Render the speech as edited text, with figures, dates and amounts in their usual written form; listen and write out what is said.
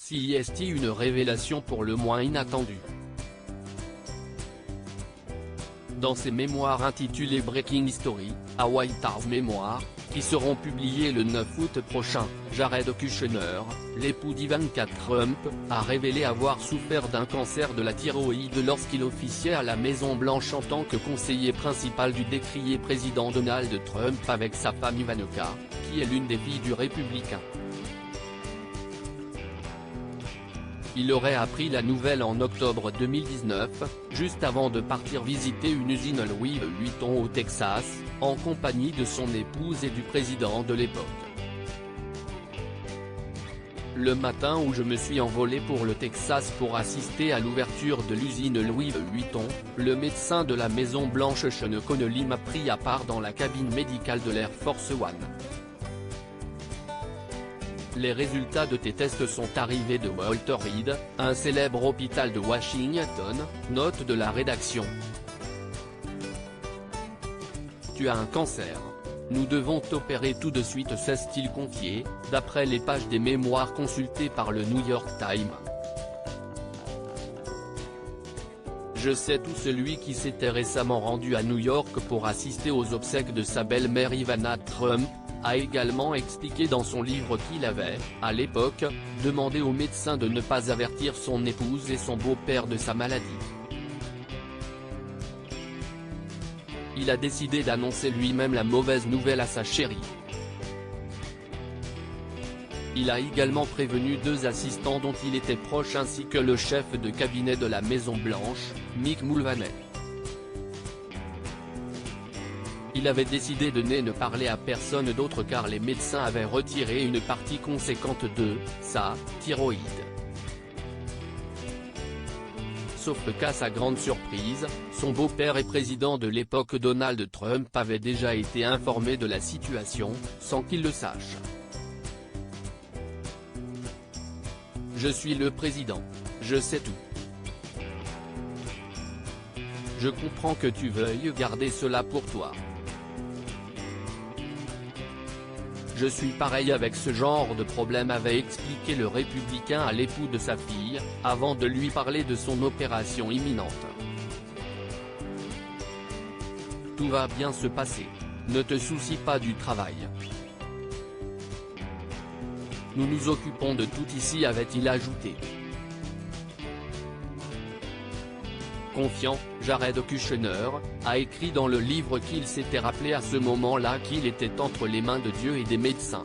C'est une révélation pour le moins inattendue. Dans ses mémoires intitulées Breaking History, à White House Memoirs, qui seront publiés le 9 août prochain, Jared Kushner, l'époux d'Ivanka Trump, a révélé avoir souffert d'un cancer de la thyroïde lorsqu'il officiait à la Maison-Blanche en tant que conseiller principal du décrié président Donald Trump avec sa femme Ivanka, qui est l'une des filles du républicain. Il aurait appris la nouvelle en octobre 2019, juste avant de partir visiter une usine Louis Vuitton au Texas, en compagnie de son épouse et du président de l'époque. Le matin où je me suis envolé pour le Texas pour assister à l'ouverture de l'usine Louis Vuitton, le médecin de la Maison-Blanche Sean Connolly m'a pris à part dans la cabine médicale de l'Air Force One. Les résultats de tes tests sont arrivés de Walter Reed, un célèbre hôpital de Washington, note de la rédaction. Tu as un cancer. Nous devons t'opérer tout de suite, s'est-il confié, d'après les pages des mémoires consultées par le New York Times. Je sais tout celui qui s'était récemment rendu à New York pour assister aux obsèques de sa belle-mère Ivana Trump, a également expliqué dans son livre qu'il avait, à l'époque, demandé au médecin de ne pas avertir son épouse et son beau-père de sa maladie. Il a décidé d'annoncer lui-même la mauvaise nouvelle à sa chérie. Il a également prévenu 2 assistants dont il était proche ainsi que le chef de cabinet de la Maison-Blanche, Mick Mulvaney. Il avait décidé de ne parler à personne d'autre car les médecins avaient retiré une partie conséquente de sa thyroïde. Sauf qu'à sa grande surprise, son beau-père et président de l'époque Donald Trump avait déjà été informé de la situation, sans qu'il le sache. Je suis le président. Je sais tout. Je comprends que tu veuilles garder cela pour toi. Je suis pareil avec ce genre de problème, avait expliqué le républicain à l'époux de sa fille, avant de lui parler de son opération imminente. Tout va bien se passer. Ne te soucie pas du travail. Nous nous occupons de tout ici, avait-il ajouté. Confiant, Jared Kushner, a écrit dans le livre qu'il s'était rappelé à ce moment-là qu'il était entre les mains de Dieu et des médecins.